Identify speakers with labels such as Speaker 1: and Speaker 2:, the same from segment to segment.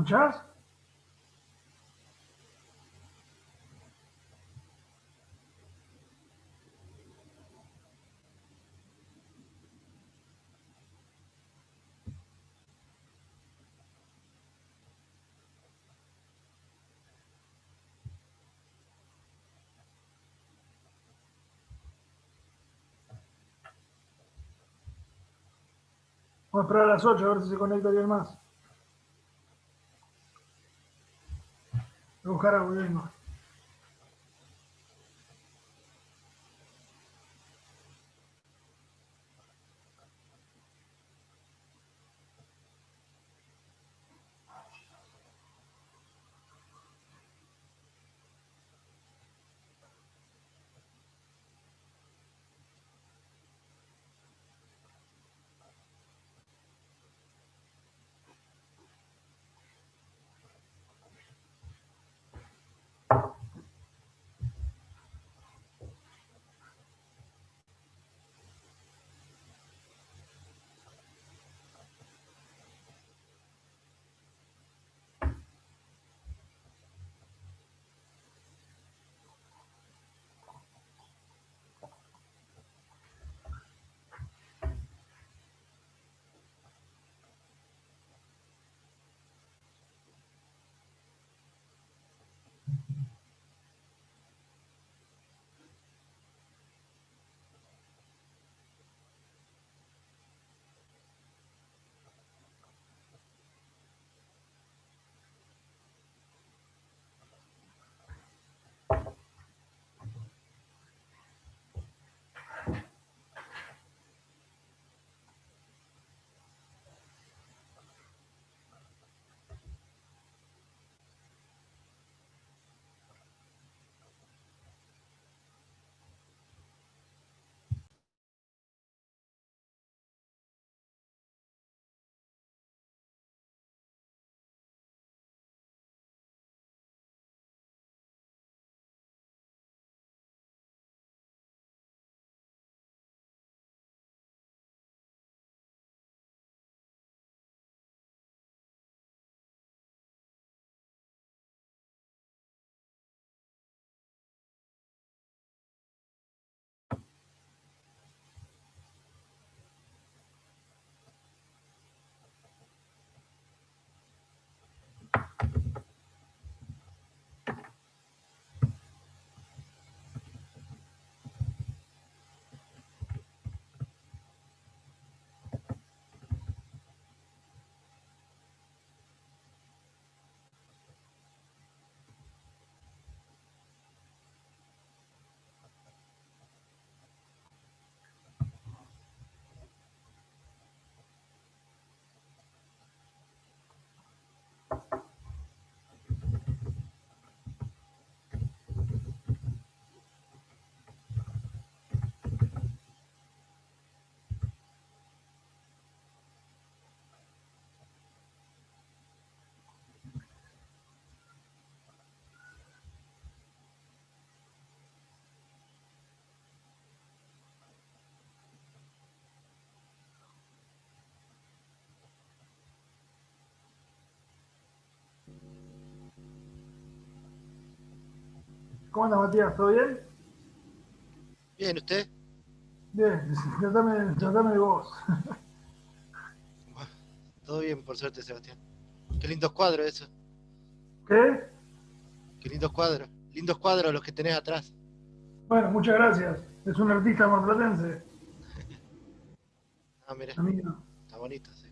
Speaker 1: escuchás? Vamos a esperar a las 8 a ver si se conecta alguien más. Voy a buscar a Gobierno. ¿Cómo andas, Matías? ¿Todo bien?
Speaker 2: Bien, ¿usted?
Speaker 1: Bien, tratame de vos.
Speaker 2: Buah, todo bien, por suerte, Sebastián. Qué lindos cuadros eso.
Speaker 1: ¿Qué?
Speaker 2: Qué lindos cuadros. Lindos cuadros los que tenés atrás.
Speaker 1: Bueno, muchas gracias. Es un artista marplatense.
Speaker 2: Ah, mira,
Speaker 1: Amigo.
Speaker 2: está bonito, sí.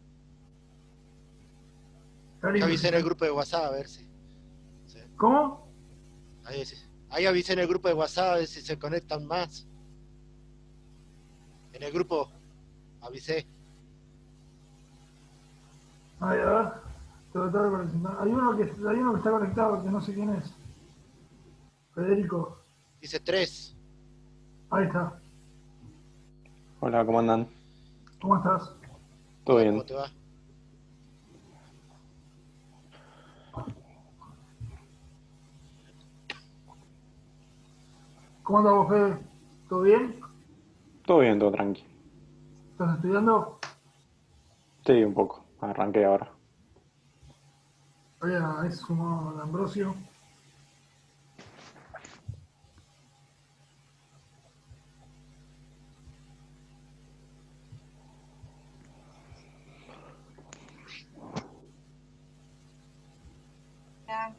Speaker 1: Está
Speaker 2: Ya
Speaker 1: lindo,
Speaker 2: avisé
Speaker 1: sí.
Speaker 2: en el grupo de WhatsApp a ver si. Sí.
Speaker 1: ¿Cómo?
Speaker 2: Ahí, sí. Ahí avisé en el grupo de WhatsApp a ver si se conectan más. En el grupo avisé.
Speaker 1: Ahí, a ver. Tratar de presentar. Hay uno que está conectado que no sé quién es. Federico.
Speaker 2: Dice 3.
Speaker 1: Ahí está.
Speaker 3: Hola, ¿cómo andan?
Speaker 1: ¿Cómo estás?
Speaker 3: ¿Todo
Speaker 2: ¿Cómo
Speaker 3: bien?
Speaker 2: te va?
Speaker 1: ¿Cómo andas vos, Fede? ¿Todo bien?
Speaker 3: Todo bien, todo tranqui.
Speaker 1: ¿Estás estudiando?
Speaker 3: Sí, un poco. Arranqué ahora.
Speaker 1: Oye, es como de Ambrosio.
Speaker 4: Ah,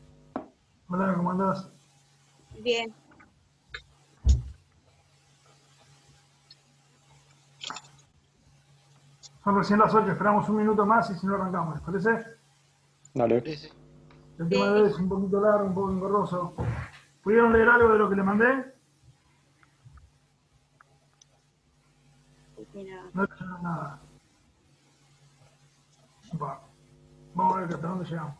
Speaker 1: Hola, ¿cómo andás?
Speaker 4: bien,
Speaker 1: Son recién las 8, esperamos un minuto más y si no arrancamos, ¿les parece?
Speaker 3: Dale.
Speaker 2: Sí, sí.
Speaker 1: El tema de hoy
Speaker 4: sí,
Speaker 1: es un poquito largo, un poco engorroso. ¿Pudieron leer algo de lo que le mandé?
Speaker 4: mira,
Speaker 1: No leyeron nada. Upa. Vamos a ver hasta dónde llegamos.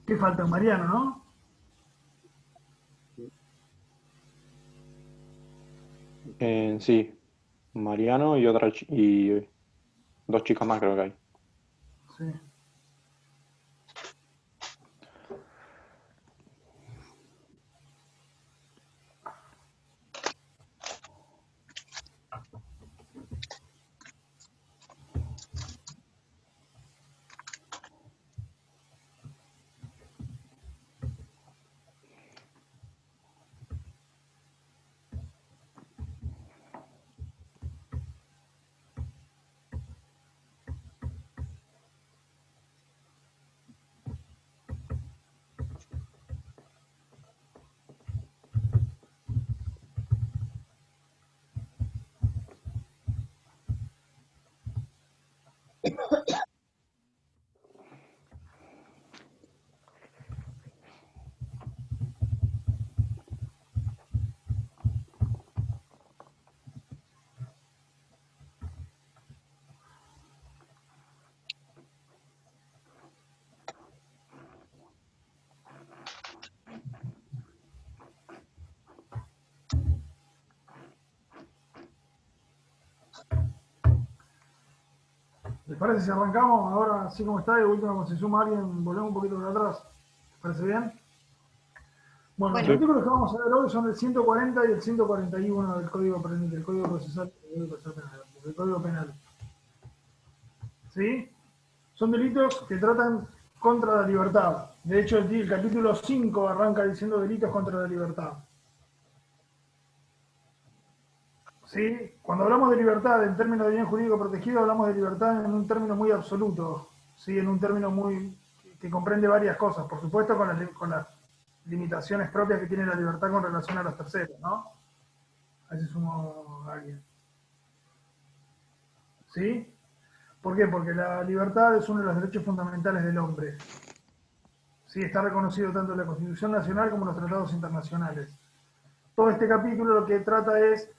Speaker 1: ¿Qué falta? Mariano, ¿no?
Speaker 3: Sí, Mariano y y dos chicas más creo que hay.
Speaker 1: Sí. ¿Les parece si arrancamos ahora así como está y de última cuando se suma alguien volvemos un poquito para atrás? ¿Les parece bien? Bueno, los
Speaker 4: bueno,
Speaker 3: Sí.
Speaker 1: artículos que vamos a ver hoy son el 140 y el 141 del Código Penal, del Código Procesal, del Código Penal. ¿Sí? Son delitos que tratan contra la libertad. De hecho, el capítulo 5 arranca diciendo delitos contra la libertad. ¿Sí? Cuando hablamos de libertad en términos de bien jurídico protegido, hablamos de libertad en un término muy absoluto, ¿sí? En un término muy que comprende varias cosas, por supuesto con las limitaciones propias que tiene la libertad con relación a los terceros, ¿no? A ese sumo alguien. ¿Sí? ¿Por qué? Porque la libertad es uno de los derechos fundamentales del hombre. Sí, está reconocido tanto en la Constitución Nacional como en los tratados internacionales. Todo este capítulo lo que trata es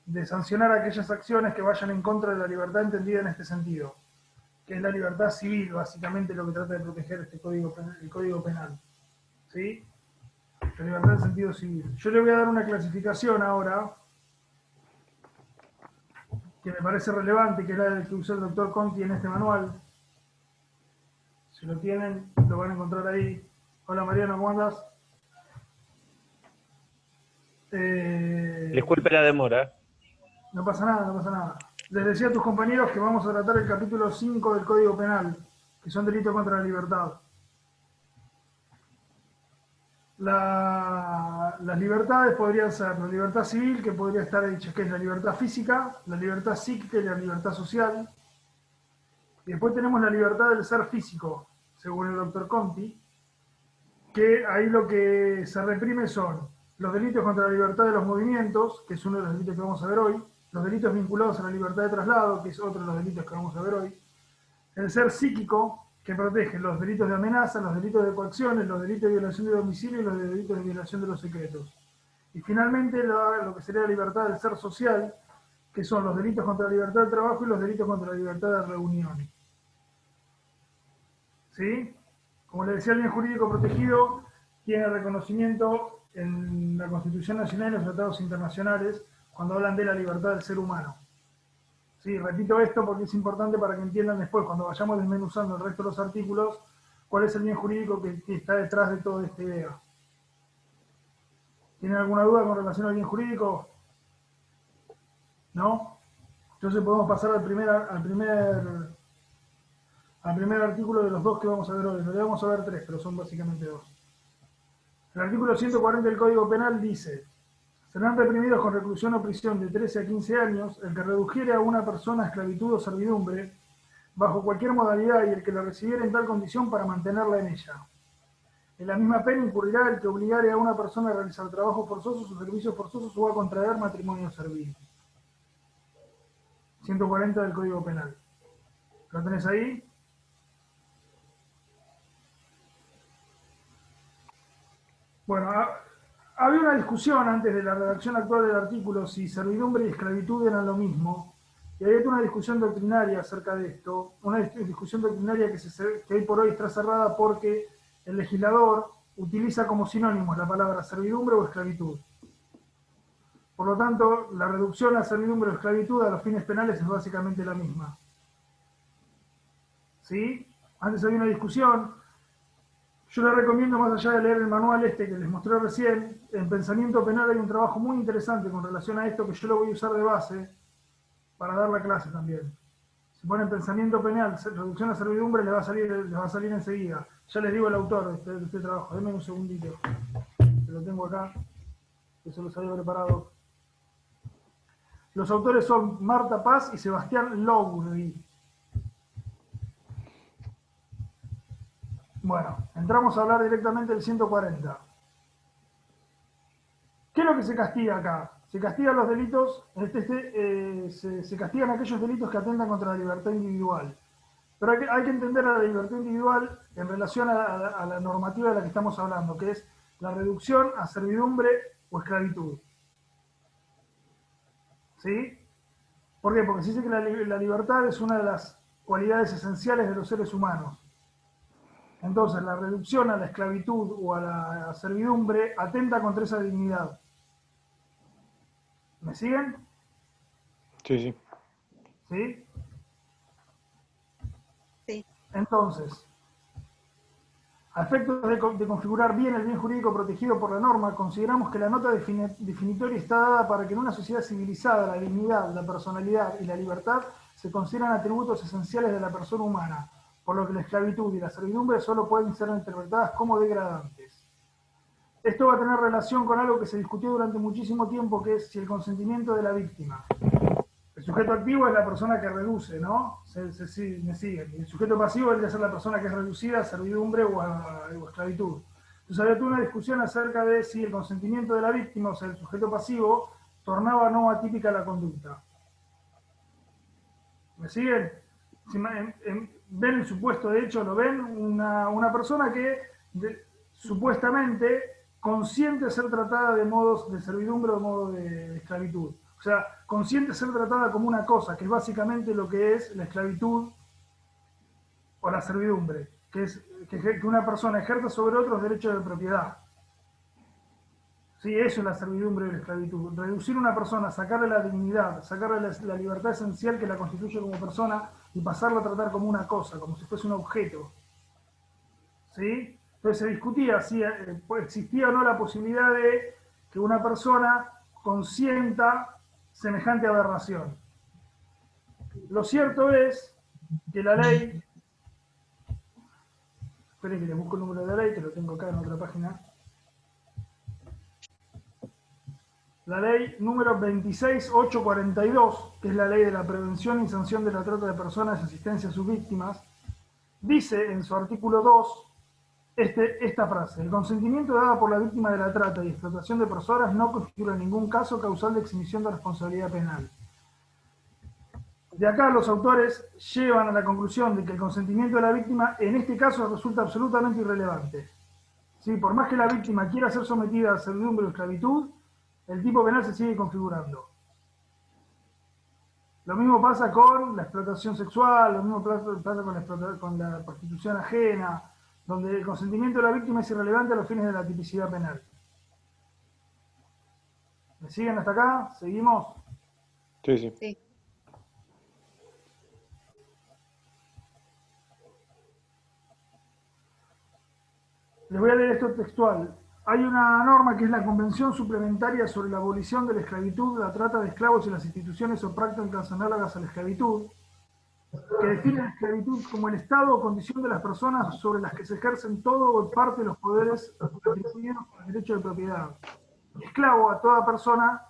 Speaker 1: de sancionar aquellas acciones que vayan en contra de la libertad entendida en este sentido, que es la libertad civil, básicamente lo que trata de proteger este código, el Código Penal. ¿Sí? La libertad en sentido civil. Yo le voy a dar una clasificación ahora que me parece relevante, que es la que usó el doctor Conti en este manual. Si lo tienen, lo van a encontrar ahí. Hola Mariano, ¿cómo andas? Eh,
Speaker 5: Disculpe la demora.
Speaker 1: no pasa nada, no pasa nada. Les decía a tus compañeros que vamos a tratar el capítulo 5 del Código Penal, que son delitos contra la libertad. Las libertades podrían ser la libertad civil, que podría estar dicho que es la libertad física, la libertad psíquica y la libertad social. Y después tenemos la libertad del ser físico, según el doctor Conti, que ahí lo que se reprime son los delitos contra la libertad de los movimientos, que es uno de los delitos que vamos a ver hoy, los delitos vinculados a la libertad de traslado, que es otro de los delitos que vamos a ver hoy, el ser psíquico, que protege los delitos de amenaza, los delitos de coacciones, los delitos de violación de domicilio y los delitos de violación de los secretos. Y finalmente lo que sería la libertad del ser social, que son los delitos contra la libertad del trabajo y los delitos contra la libertad de reunión. ¿Sí? Como le decía, el bien jurídico protegido tiene reconocimiento en la Constitución Nacional y los tratados internacionales cuando hablan de la libertad del ser humano. Sí, repito esto porque es importante para que entiendan después, cuando vayamos desmenuzando el resto de los artículos, cuál es el bien jurídico que está detrás de toda esta idea. ¿Tienen alguna duda con relación al bien jurídico? ¿No? Entonces podemos pasar al primer artículo de los dos que vamos a ver hoy. En realidad vamos a ver tres, pero son básicamente dos. El artículo 140 del Código Penal dice: serán reprimidos con reclusión o prisión de 13 a 15 años el que redujere a una persona a esclavitud o servidumbre bajo cualquier modalidad y el que la recibiera en tal condición para mantenerla en ella. En la misma pena incurrirá el que obligare a una persona a realizar trabajos forzosos o servicios forzosos o a contraer matrimonio servil. 140 del Código Penal. ¿Lo tenés ahí? Bueno, había una discusión antes de la redacción actual del artículo si servidumbre y esclavitud eran lo mismo, y había una discusión doctrinaria acerca de esto, una discusión doctrinaria que hoy por hoy está cerrada porque el legislador utiliza como sinónimos la palabra servidumbre o esclavitud. Por lo tanto, la reducción a servidumbre o esclavitud a los fines penales es básicamente la misma. ¿Sí? Antes había una discusión. Yo les recomiendo, más allá de leer el manual este que les mostré recién, en Pensamiento Penal hay un trabajo muy interesante con relación a esto que yo lo voy a usar de base para dar la clase también. Si ponen Pensamiento Penal, reducción a servidumbre, les va a salir enseguida. Ya les digo el autor de este trabajo. Denme un segundito, que lo tengo acá, que se los había preparado. Los autores son Marta Paz y Sebastián Lowry. Bueno, entramos a hablar directamente del 140. ¿Qué es lo que se castiga acá? Se castigan los delitos, se castigan aquellos delitos que atentan contra la libertad individual. Pero hay que entender a la libertad individual en relación a la normativa de la que estamos hablando, que es la reducción a servidumbre o esclavitud. ¿Sí? ¿Por qué? Porque se dice que la libertad es una de las cualidades esenciales de los seres humanos. Entonces, la reducción a la esclavitud o a la servidumbre atenta contra esa dignidad. ¿Me siguen?
Speaker 3: Sí, sí.
Speaker 1: ¿Sí?
Speaker 4: Sí.
Speaker 1: Entonces, a efectos de configurar bien el bien jurídico protegido por la norma, consideramos que la nota definitoria está dada para que en una sociedad civilizada la dignidad, la personalidad y la libertad se consideran atributos esenciales de la persona humana, por lo que la esclavitud y la servidumbre solo pueden ser interpretadas como degradantes. Esto va a tener relación con algo que se discutió durante muchísimo tiempo, que es si el consentimiento de la víctima. El sujeto activo es la persona que reduce, ¿no? Me siguen. Y el sujeto pasivo debería ser la persona que es reducida a servidumbre o a esclavitud. Entonces había toda una discusión acerca de si el consentimiento de la víctima, o sea, el sujeto pasivo, tornaba o no atípica la conducta. ¿Me siguen? Si ven el supuesto de hecho, lo ven, una persona que supuestamente consiente ser tratada de modos de servidumbre o de modo de esclavitud. O sea, consciente ser tratada como una cosa, que es básicamente lo que es la esclavitud o la servidumbre, que es que una persona ejerza sobre otros derechos de propiedad. Sí, eso es la servidumbre y la esclavitud. Reducir a una persona, sacarle la dignidad, sacarle la libertad esencial que la constituye como persona y pasarla a tratar como una cosa, como si fuese un objeto. ¿Sí? Entonces se discutía si existía o no la posibilidad de que una persona consienta semejante aberración. Lo cierto es que la ley, esperen que les busco el número de la ley, que lo tengo acá en otra página. La ley número 26842, que es la ley de la prevención y sanción de la trata de personas y asistencia a sus víctimas, dice en su artículo 2 esta frase: el consentimiento dado por la víctima de la trata y explotación de personas no configura en ningún caso causal de exhibición de responsabilidad penal. De acá los autores llevan a la conclusión de que el consentimiento de la víctima en este caso resulta absolutamente irrelevante. ¿Sí? Por más que la víctima quiera ser sometida a servidumbre o esclavitud, el tipo penal se sigue configurando. Lo mismo pasa con la explotación sexual, lo mismo pasa con la prostitución ajena, donde el consentimiento de la víctima es irrelevante a los fines de la tipicidad penal. ¿Me siguen hasta acá? ¿Seguimos?
Speaker 3: Sí, sí.
Speaker 4: Sí.
Speaker 1: Les voy a leer esto textual. Hay una norma que es la Convención Suplementaria sobre la Abolición de la Esclavitud, la Trata de Esclavos y las instituciones o prácticas análogas a la esclavitud, que define la esclavitud como el estado o condición de las personas sobre las que se ejercen todo o parte de los poderes atribuidos por el derecho de propiedad. Esclavo a toda persona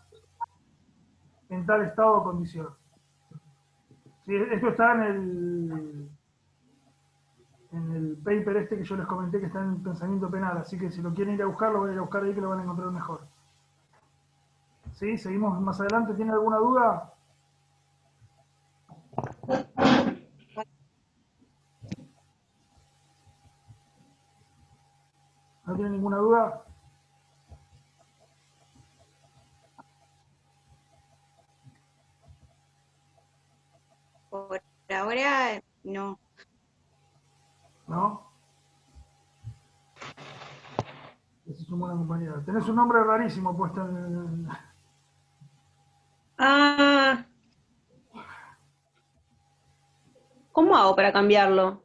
Speaker 1: en tal estado o condición. Sí, esto está en el paper este que yo les comenté que está en pensamiento penal, así que si lo quieren ir a buscar, lo van a ir a buscar ahí que lo van a encontrar mejor. ¿Sí? Seguimos más adelante. ¿Tiene alguna duda? ¿No tiene ninguna duda?
Speaker 4: Por ahora, no.
Speaker 1: ¿No? Esa es una buena compañera. Tenés un nombre rarísimo puesto en el...
Speaker 5: Ah, ¿cómo hago para cambiarlo?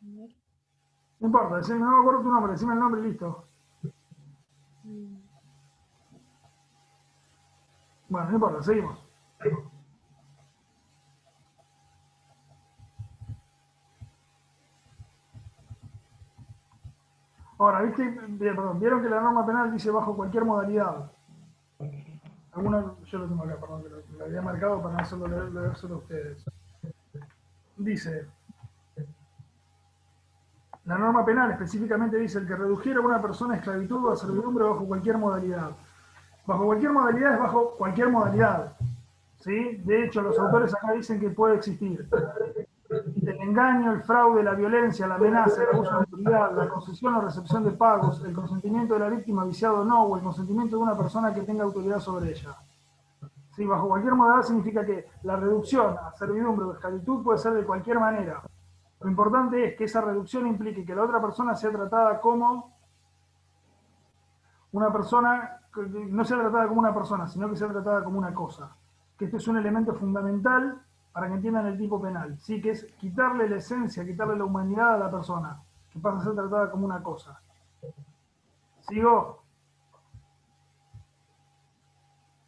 Speaker 1: No importa, decime, no me acuerdo tu nombre, decime el nombre y listo. Bueno, no importa, seguimos. Ahora, perdón, vieron que la norma penal dice bajo cualquier modalidad. Yo lo tengo acá, perdón, que lo había marcado para no hacerlo leérselo a ustedes. Dice, la norma penal específicamente dice el que redujera a una persona a esclavitud o a servidumbre bajo cualquier modalidad. Bajo cualquier modalidad es bajo cualquier modalidad. ¿Sí? De hecho, los autores acá dicen que puede existir el engaño, el fraude, la violencia, la amenaza, el abuso de autoridad, la concesión o recepción de pagos, el consentimiento de la víctima viciado o no, o el consentimiento de una persona que tenga autoridad sobre ella. Sí, bajo cualquier modalidad significa que la reducción a servidumbre o esclavitud puede ser de cualquier manera. Lo importante es que esa reducción implique que la otra persona sea tratada como una persona, no sea tratada como una persona, sino que sea tratada como una cosa. Que este es un elemento fundamental para que entiendan el tipo penal, ¿sí? Que es quitarle la esencia, quitarle la humanidad a la persona, que pasa a ser tratada como una cosa. ¿Sigo?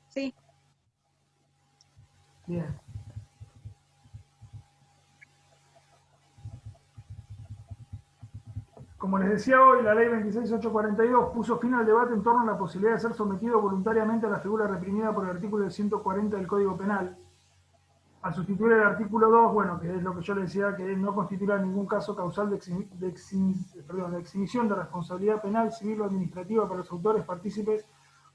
Speaker 4: Sí.
Speaker 1: Bien. Como les decía hoy, la ley 26.842 puso fin al debate en torno a la posibilidad de ser sometido voluntariamente a la figura reprimida por el artículo 140 del Código Penal. Al sustituir el artículo 2, bueno, que es lo que yo le decía, que no constituirá ningún caso causal de exhibición de responsabilidad penal, civil o administrativa para los autores, partícipes,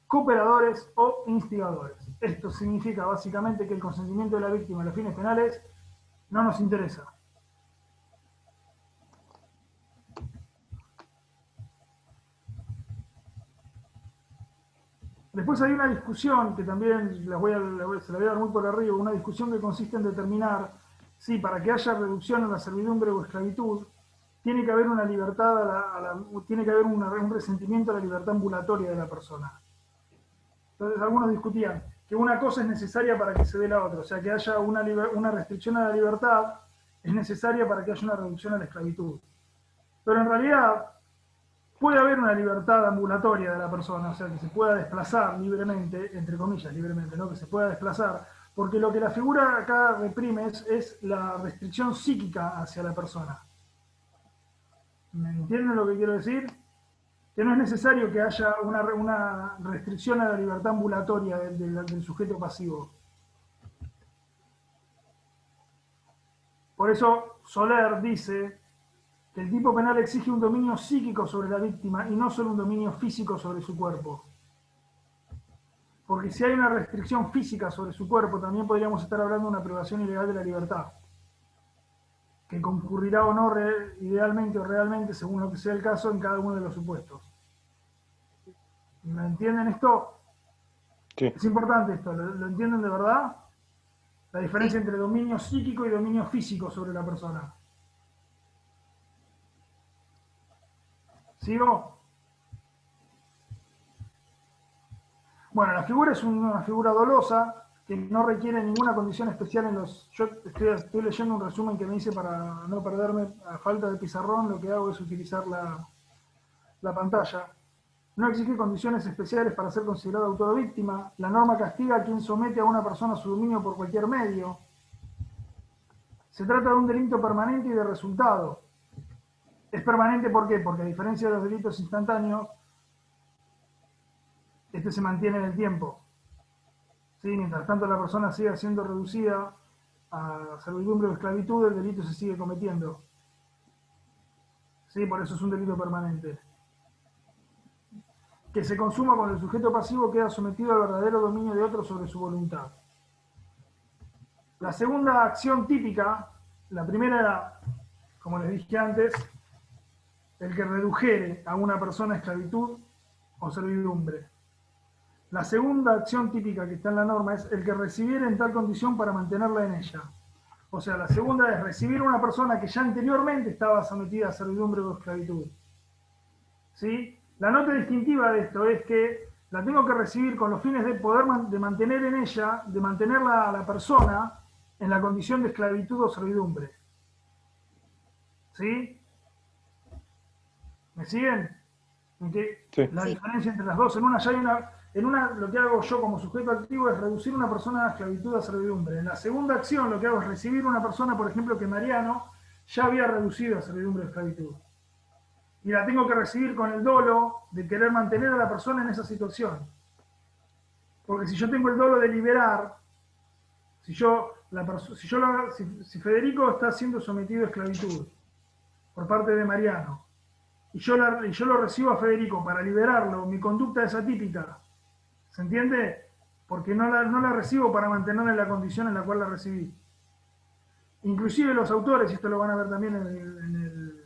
Speaker 1: cooperadores o instigadores. Esto significa básicamente que el consentimiento de la víctima a los fines penales no nos interesa. Después hay una discusión que también se la voy a dar muy por arriba, una discusión que consiste en determinar si para que haya reducción en la servidumbre o esclavitud tiene que haber una libertad, tiene que haber un resentimiento a la libertad ambulatoria de la persona. Entonces algunos discutían que una cosa es necesaria para que se dé la otra, o sea que haya una restricción a la libertad es necesaria para que haya una reducción a la esclavitud. Pero en realidad puede haber una libertad ambulatoria de la persona, o sea, que se pueda desplazar libremente, entre comillas, libremente, ¿no? Que se pueda desplazar, porque lo que la figura acá reprime es la restricción psíquica hacia la persona. ¿Me entienden lo que quiero decir? Que no es necesario que haya una restricción a la libertad ambulatoria del sujeto pasivo. Por eso Soler dice que el tipo penal exige un dominio psíquico sobre la víctima y no solo un dominio físico sobre su cuerpo. Porque si hay una restricción física sobre su cuerpo, también podríamos estar hablando de una privación ilegal de la libertad, que concurrirá o no idealmente o realmente, según lo que sea el caso, en cada uno de los supuestos. ¿Me entienden esto?
Speaker 3: Sí.
Speaker 1: Es importante esto, ¿lo entienden de verdad? La diferencia entre dominio psíquico y dominio físico sobre la persona. ¿Sigo? Bueno, la figura es una figura dolosa que no requiere ninguna condición especial en los... Yo estoy leyendo un resumen que me hice para no perderme. A falta de pizarrón, lo que hago es utilizar la pantalla. No exige condiciones especiales para ser considerado autor o víctima. La norma castiga a quien somete a una persona a su dominio por cualquier medio. Se trata de un delito permanente y de resultado. ¿Es permanente por qué? Porque a diferencia de los delitos instantáneos, este se mantiene en el tiempo. ¿Sí? Mientras tanto la persona siga siendo reducida a servidumbre o esclavitud, el delito se sigue cometiendo. ¿Sí? Por eso es un delito permanente. Que se consuma cuando el sujeto pasivo queda sometido al verdadero dominio de otro sobre su voluntad. La segunda acción típica, la primera era, como les dije antes, el que redujere a una persona a esclavitud o servidumbre. La segunda acción típica que está en la norma es el que recibiera en tal condición para mantenerla en ella. O sea, la segunda es recibir a una persona que ya anteriormente estaba sometida a servidumbre o esclavitud. ¿Sí? La nota distintiva de esto es que la tengo que recibir con los fines de poder de mantener en ella, de mantenerla a la persona en la condición de esclavitud o servidumbre. ¿Sí? ¿Me siguen? ¿En qué?
Speaker 3: Sí.
Speaker 1: La
Speaker 4: Sí.
Speaker 1: diferencia entre las dos, en una lo que hago yo como sujeto activo es reducir una persona a esclavitud a servidumbre. En la segunda acción lo que hago es recibir una persona, por ejemplo, que Mariano ya había reducido a servidumbre o esclavitud. Y la tengo que recibir con el dolo de querer mantener a la persona en esa situación. Porque si yo tengo el dolo de liberar, si Federico está siendo sometido a esclavitud por parte de Mariano, y yo lo recibo a Federico para liberarlo, mi conducta es atípica. ¿Se entiende? Porque no la recibo para mantenerla en la condición en la cual la recibí. Inclusive los autores, y esto lo van a ver también en el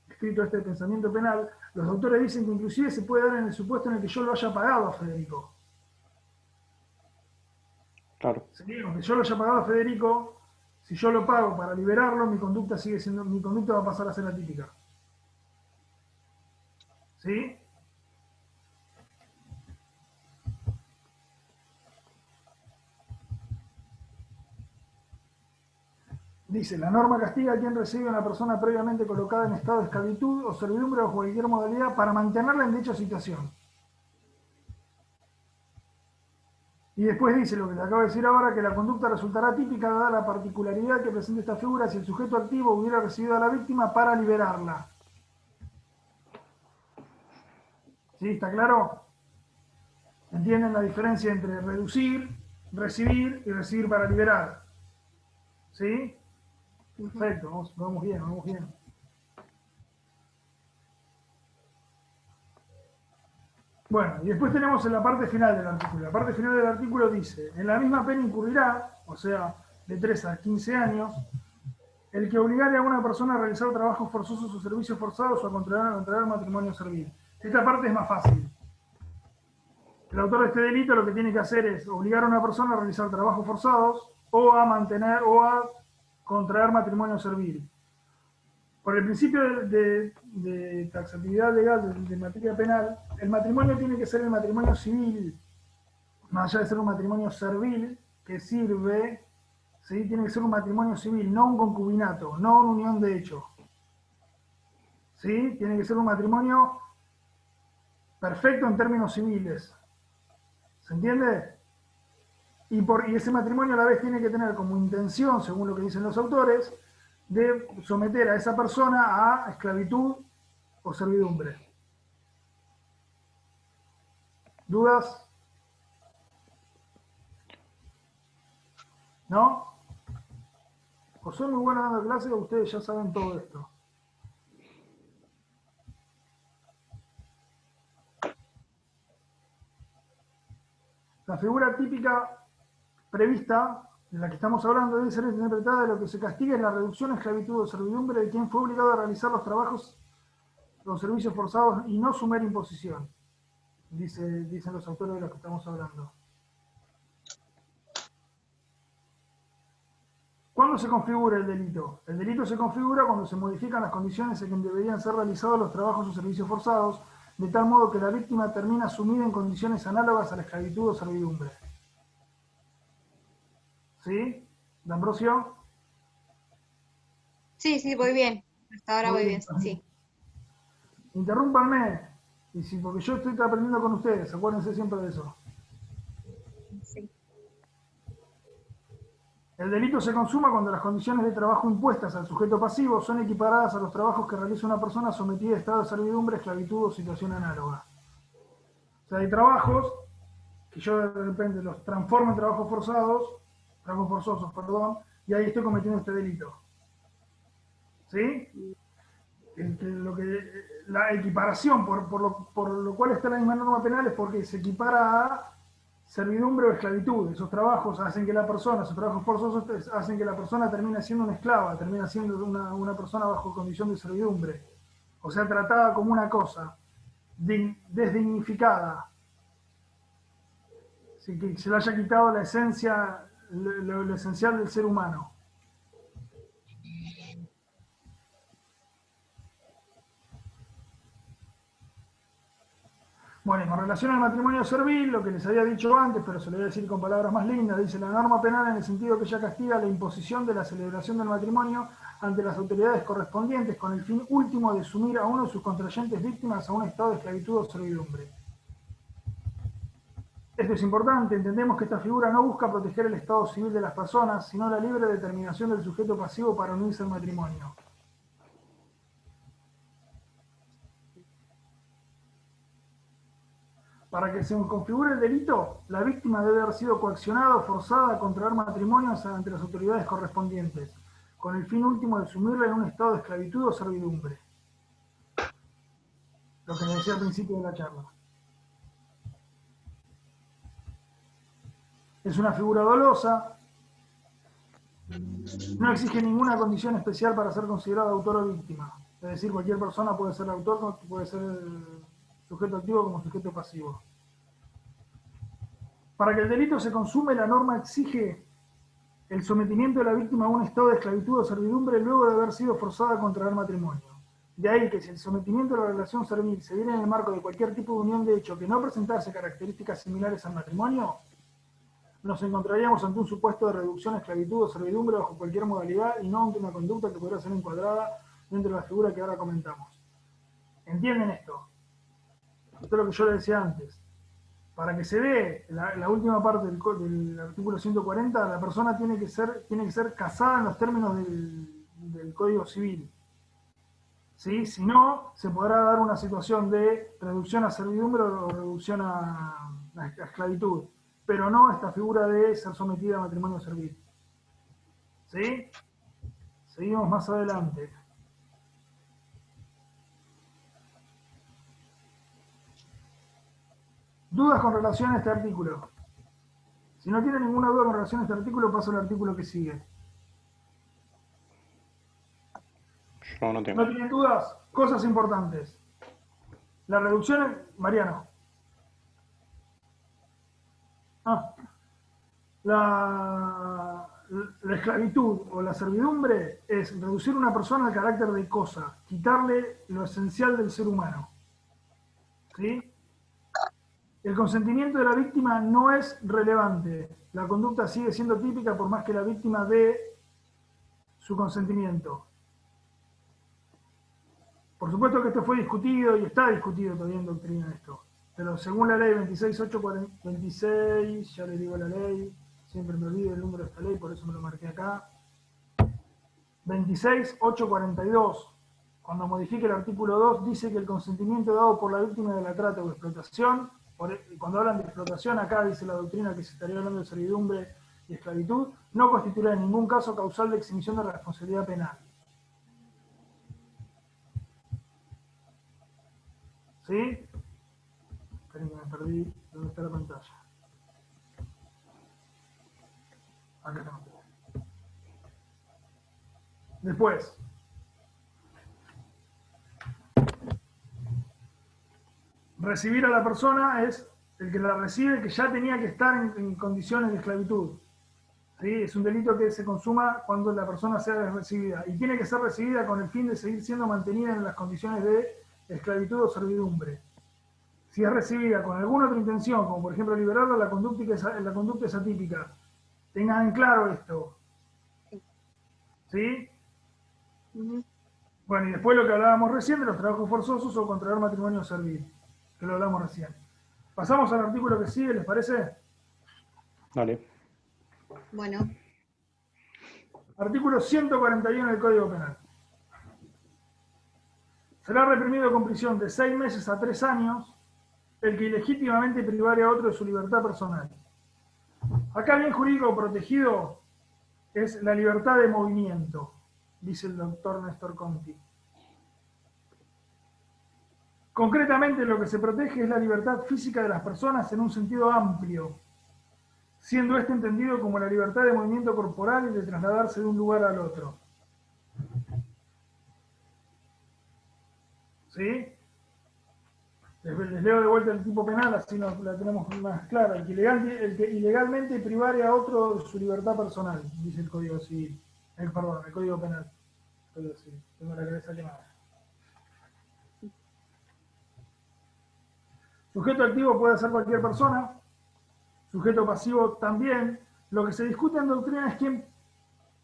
Speaker 1: escrito este de pensamiento penal, los autores dicen que inclusive se puede dar en el supuesto en el que yo lo haya pagado a Federico.
Speaker 3: Claro.
Speaker 1: ¿Sí? Aunque yo lo haya pagado a Federico, si yo lo pago para liberarlo, mi conducta va a pasar a ser atípica. ¿Sí? Dice, la norma castiga a quien recibe a una persona previamente colocada en estado de esclavitud o servidumbre o cualquier modalidad para mantenerla en dicha situación. Y después dice lo que te acabo de decir ahora, que la conducta resultará típica dada la particularidad que presenta esta figura si el sujeto activo hubiera recibido a la víctima para liberarla. ¿Sí? ¿Está claro? ¿Entienden la diferencia entre reducir, recibir y recibir para liberar? ¿Sí? Perfecto, vamos bien, vamos bien. Bueno, y después tenemos en la parte final del artículo. La parte final del artículo dice, en la misma pena incurrirá, o sea, de 3 a 15 años, el que obligare a una persona a realizar trabajos forzosos o servicios forzados o a contraer matrimonio servil. Esta parte es más fácil. El autor de este delito lo que tiene que hacer es obligar a una persona a realizar trabajos forzados o a mantener o a contraer matrimonio servil. Por el principio de taxatividad legal de materia penal, el matrimonio tiene que ser el matrimonio civil, más allá de ser un matrimonio servil, que sirve, ¿sí? Tiene que ser un matrimonio civil, no un concubinato, no una unión de hecho. ¿Sí? Tiene que ser un matrimonio perfecto en términos civiles. ¿Se entiende? Y ese matrimonio a la vez tiene que tener como intención, según lo que dicen los autores, de someter a esa persona a esclavitud o servidumbre. ¿Dudas? ¿No? O soy muy bueno dando clases o ustedes ya saben todo esto. La figura típica prevista, de la que estamos hablando, debe ser interpretada de lo que se castiga en la reducción, esclavitud o servidumbre de quien fue obligado a realizar los trabajos, los servicios forzados y no sumar imposición, dicen los autores de los que estamos hablando. ¿Cuándo se configura el delito? El delito se configura cuando se modifican las condiciones en que deberían ser realizados los trabajos o servicios forzados, de tal modo que la víctima termina sumida en condiciones análogas a la esclavitud o servidumbre. ¿Sí? ¿D'Ambrosio?
Speaker 4: Sí, voy bien. Hasta ahora voy bien, sí.
Speaker 1: Interrúmpanme. Y sí, porque yo estoy aprendiendo con ustedes, acuérdense siempre de eso.
Speaker 4: Sí.
Speaker 1: El delito se consuma cuando las condiciones de trabajo impuestas al sujeto pasivo son equiparadas a los trabajos que realiza una persona sometida a estado de servidumbre, esclavitud o situación análoga. O sea, hay trabajos que yo de repente los transformo en trabajos forzosos, perdón, y ahí estoy cometiendo este delito. ¿Sí? La equiparación, por lo cual está la misma norma penal, es porque se equipara a servidumbre o esclavitud. Esos trabajos hacen que la persona, esos trabajos forzosos hacen que la persona termine siendo una esclava, termina siendo una persona bajo condición de servidumbre. O sea, tratada como una cosa, desdignificada. Así que se le haya quitado la esencia, lo esencial del ser humano. Bueno, y con relación al matrimonio servil, lo que les había dicho antes, pero se lo voy a decir con palabras más lindas, dice la norma penal en el sentido que ya castiga la imposición de la celebración del matrimonio ante las autoridades correspondientes con el fin último de sumir a uno de sus contrayentes víctimas a un estado de esclavitud o servidumbre. Esto es importante, entendemos que esta figura no busca proteger el estado civil de las personas, sino la libre determinación del sujeto pasivo para unirse al matrimonio. Para que se configure el delito, la víctima debe haber sido coaccionada o forzada a contraer matrimonios ante las autoridades correspondientes, con el fin último de sumirla en un estado de esclavitud o servidumbre. Lo que les decía al principio de la charla. Es una figura dolosa, no exige ninguna condición especial para ser considerada autor o víctima. Es decir, cualquier persona puede ser autor, puede ser sujeto activo como sujeto pasivo. Para que el delito se consume, la norma exige el sometimiento de la víctima a un estado de esclavitud o servidumbre luego de haber sido forzada a contraer matrimonio. De ahí que si el sometimiento de la relación servil se diera en el marco de cualquier tipo de unión de hecho que no presentase características similares al matrimonio, nos encontraríamos ante un supuesto de reducción a esclavitud o servidumbre bajo cualquier modalidad y no ante una conducta que podría ser encuadrada dentro de la figura que ahora comentamos. ¿Entienden esto? Esto es lo que yo les decía antes. Para que se dé la última parte del artículo 140, la persona tiene que ser casada en los términos del Código Civil. ¿Sí? Si no, se podrá dar una situación de reducción a servidumbre o reducción a esclavitud, pero no esta figura de ser sometida a matrimonio servil. ¿Sí? Seguimos más adelante. ¿Dudas con relación a este artículo? Si no tienen ninguna duda con relación a este artículo, paso al artículo que sigue.
Speaker 3: Yo no tengo.
Speaker 1: ¿No tienen dudas? Cosas importantes. La reducción, Mariano. La esclavitud o la servidumbre es reducir a una persona al carácter de cosa, quitarle lo esencial del ser humano. ¿Sí? El consentimiento de la víctima no es relevante. La conducta sigue siendo típica por más que la víctima dé su consentimiento. Por supuesto que esto fue discutido y está discutido todavía en doctrina esto. Pero según la ley 26.826, ya le digo la ley, siempre me olvido el número de esta ley, por eso me lo marqué acá. 26.842, cuando modifica el artículo 2, dice que el consentimiento dado por la víctima de la trata o explotación, cuando hablan de explotación, acá dice la doctrina que se estaría hablando de servidumbre y esclavitud, no constituirá en ningún caso causal de extinción de la responsabilidad penal. ¿Sí? Esperen que me perdí. ¿Dónde está la pantalla? Acá está. Después. Recibir a la persona es el que la recibe, que ya tenía que estar en condiciones de esclavitud. ¿Sí? Es un delito que se consuma cuando la persona sea recibida. Y tiene que ser recibida con el fin de seguir siendo mantenida en las condiciones de esclavitud o servidumbre. Si es recibida con alguna otra intención, como por ejemplo liberarla, la conducta es atípica. Tengan en claro esto. ¿Sí? Bueno, y después lo que hablábamos recién de los trabajos forzosos o contraer matrimonio servil. que lo hablamos recién. Pasamos al artículo que sigue, ¿les parece?
Speaker 3: Dale.
Speaker 4: Bueno,
Speaker 1: Artículo 141 del Código Penal. Será reprimido con prisión de 6 meses a 3 años el que ilegítimamente privare a otro de su libertad personal. Acá el bien jurídico protegido es la libertad de movimiento, dice el doctor Néstor Conti. Concretamente lo que se protege es la libertad física de las personas en un sentido amplio, siendo este entendido como la libertad de movimiento corporal y de trasladarse de un lugar al otro. ¿Sí? Les leo de vuelta el tipo penal, así la tenemos más clara. El que ilegalmente privare a otro de su libertad personal, dice el Código Civil. El Código Penal. Código Civil. Tengo la cabeza quemada. Sujeto activo puede ser cualquier persona. Sujeto pasivo también. Lo que se discute en doctrina es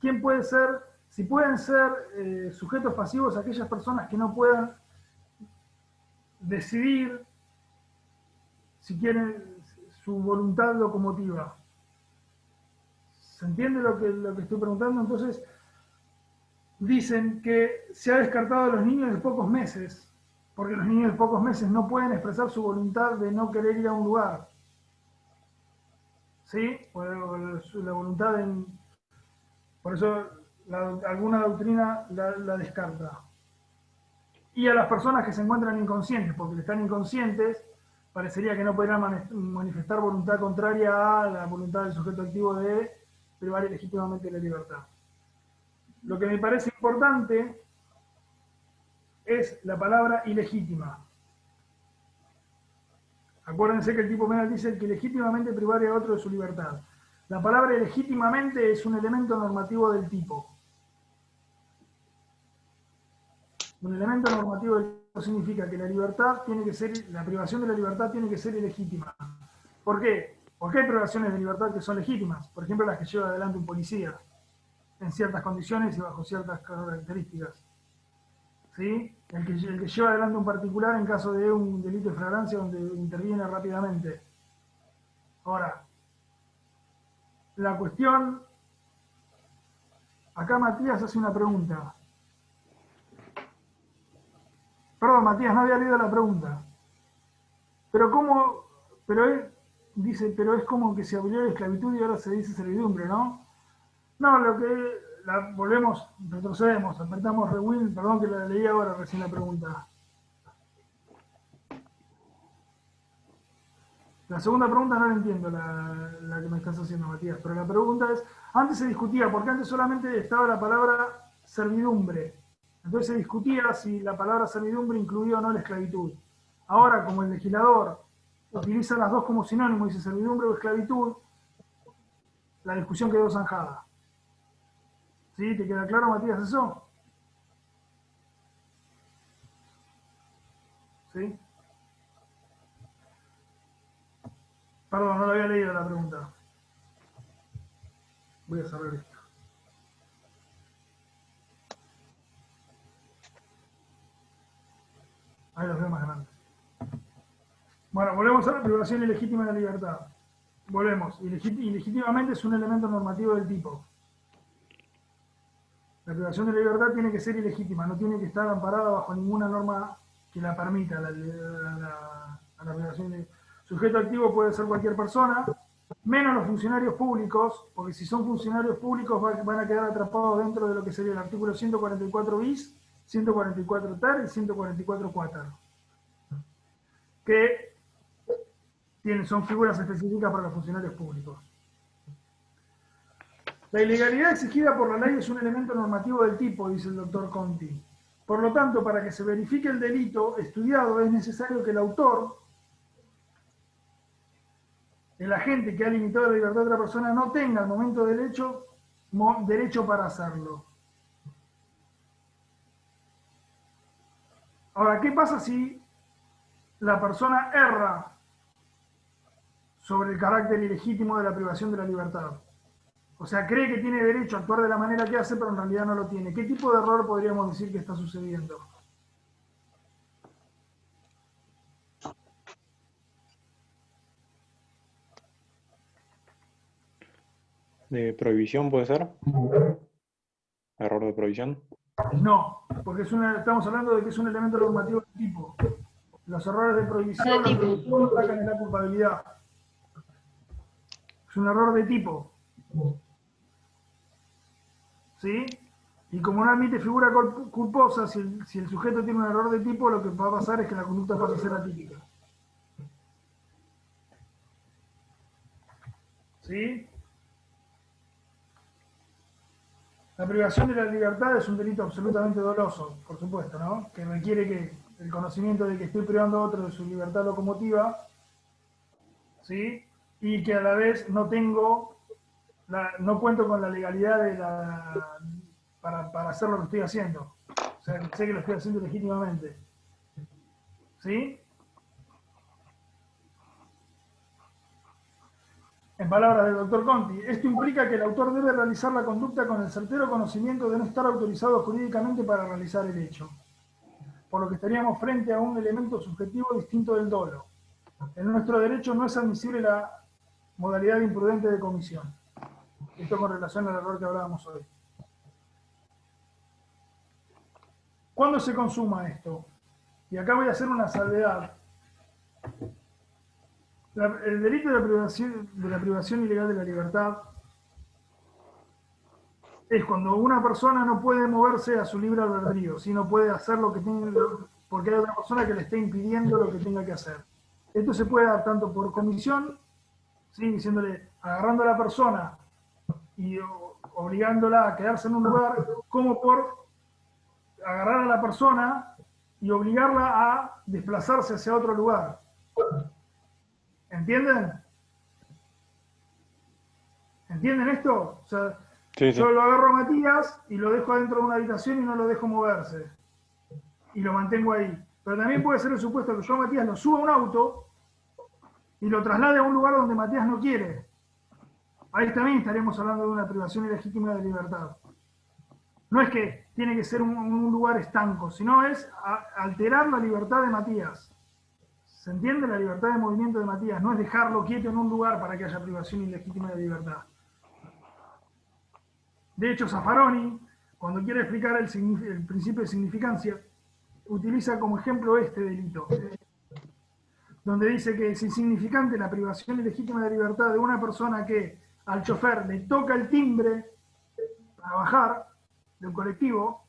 Speaker 1: quién puede ser, si pueden ser sujetos pasivos aquellas personas que no puedan decidir si quieren su voluntad locomotiva. ¿Se entiende lo que estoy preguntando? Entonces, dicen que se ha descartado a los niños de pocos meses, porque los niños de pocos meses no pueden expresar su voluntad de no querer ir a un lugar. ¿Sí? La voluntad por eso alguna doctrina la descarta. Y a las personas que se encuentran inconscientes, porque están inconscientes, parecería que no podrán manifestar voluntad contraria a la voluntad del sujeto activo de privar ilegítimamente la libertad. Lo que me parece importante es la palabra ilegítima. Acuérdense que el tipo penal dice que ilegítimamente privare a otro de su libertad. La palabra ilegítimamente es un elemento normativo del tipo. Un elemento normativo del tipo significa que la libertad tiene que ser, la privación de la libertad tiene que ser ilegítima. ¿Por qué? Porque hay privaciones de libertad que son legítimas. Por ejemplo, las que lleva adelante un policía, en ciertas condiciones y bajo ciertas características. ¿Sí? El que lleva adelante un particular en caso de un delito de flagrancia donde interviene rápidamente. Ahora, la cuestión, acá Matías hace una pregunta. Perdón, Matías, no había leído la pregunta. Pero cómo, dice, pero es como que se abolió la esclavitud y ahora se dice servidumbre, ¿no? No, volvemos, retrocedemos, apretamos rewind, perdón que la leí ahora recién la pregunta. La segunda pregunta no la entiendo, la que me estás haciendo, Matías, pero la pregunta es, antes se discutía, porque antes solamente estaba la palabra servidumbre. Entonces se discutía si la palabra servidumbre incluía o no la esclavitud. Ahora, como el legislador utiliza las dos como sinónimo, dice servidumbre o esclavitud, la discusión quedó zanjada. ¿Sí? ¿Te queda claro, Matías, eso? ¿Sí? Perdón, no lo había leído la pregunta. Voy a cerrar esto. Ahí los veo más grandes. Bueno, volvemos a la privación ilegítima de la libertad. Volvemos. Ilegítimamente es un elemento normativo del tipo. La privación de la libertad tiene que ser ilegítima, no tiene que estar amparada bajo ninguna norma que la permita a la privación de... Sujeto activo puede ser cualquier persona, menos los funcionarios públicos, porque si son funcionarios públicos van a quedar atrapados dentro de lo que sería el artículo 144 bis, 144 ter y 144 quater, que son figuras específicas para los funcionarios públicos. La ilegalidad exigida por la ley es un elemento normativo del tipo, dice el doctor Conti. Por lo tanto, para que se verifique el delito estudiado es necesario que el autor, el agente que ha limitado la libertad de otra persona, no tenga al momento del hecho derecho para hacerlo. Ahora, ¿qué pasa si la persona erra sobre el carácter ilegítimo de la privación de la libertad? O sea, cree que tiene derecho a actuar de la manera que hace, pero en realidad no lo tiene. ¿Qué tipo de error podríamos decir que está sucediendo?
Speaker 3: ¿De prohibición puede ser? ¿Error de prohibición?
Speaker 1: No, porque estamos hablando de que es un elemento normativo de tipo. Los errores de prohibición
Speaker 5: De tipo.
Speaker 1: lo que atacan es la culpabilidad. Es un error de tipo. ¿Sí? Y como no admite figura culposa, si el sujeto tiene un error de tipo, lo que va a pasar es que la conducta pasa a ser atípica. ¿Sí? La privación de la libertad es un delito absolutamente doloso, por supuesto, ¿no? Que requiere que el conocimiento de que estoy privando a otro de su libertad locomotiva, ¿sí? Y que a la vez no cuento con la legalidad para hacer lo que estoy haciendo. O sea, sé que lo estoy haciendo legítimamente. ¿Sí? En palabras del doctor Conti, esto implica que el autor debe realizar la conducta con el certero conocimiento de no estar autorizado jurídicamente para realizar el hecho, por lo que estaríamos frente a un elemento subjetivo distinto del dolo. En nuestro derecho no es admisible la modalidad imprudente de comisión. Esto con relación al error que hablábamos hoy. ¿Cuándo se consuma esto? Y acá voy a hacer una salvedad. El delito de la privación ilegal de la libertad es cuando una persona no puede moverse a su libre albedrío, sino puede hacer lo que tiene, porque hay otra persona que le está impidiendo lo que tenga que hacer. Esto se puede dar tanto por comisión, ¿sí? Agarrando a la persona y obligándola a quedarse en un lugar, como por agarrar a la persona y obligarla a desplazarse hacia otro lugar. ¿Entienden? ¿Entienden esto? O sea,
Speaker 3: Sí, sí.
Speaker 1: yo lo agarro a Matías y lo dejo adentro de una habitación y no lo dejo moverse. Y lo mantengo ahí. Pero también puede ser el supuesto que yo a Matías lo suba a un auto y lo traslade a un lugar donde Matías no quiere. Ahí también estaríamos hablando de una privación ilegítima de libertad. No es que tiene que ser un lugar estanco, sino es alterar la libertad de Matías. ¿Se entiende? La libertad de movimiento de Matías. No es dejarlo quieto en un lugar para que haya privación ilegítima de libertad. De hecho, Zaffaroni, cuando quiere explicar el principio de significancia, utiliza como ejemplo este delito, donde dice que es insignificante la privación ilegítima de libertad de una persona que al chofer le toca el timbre para bajar del colectivo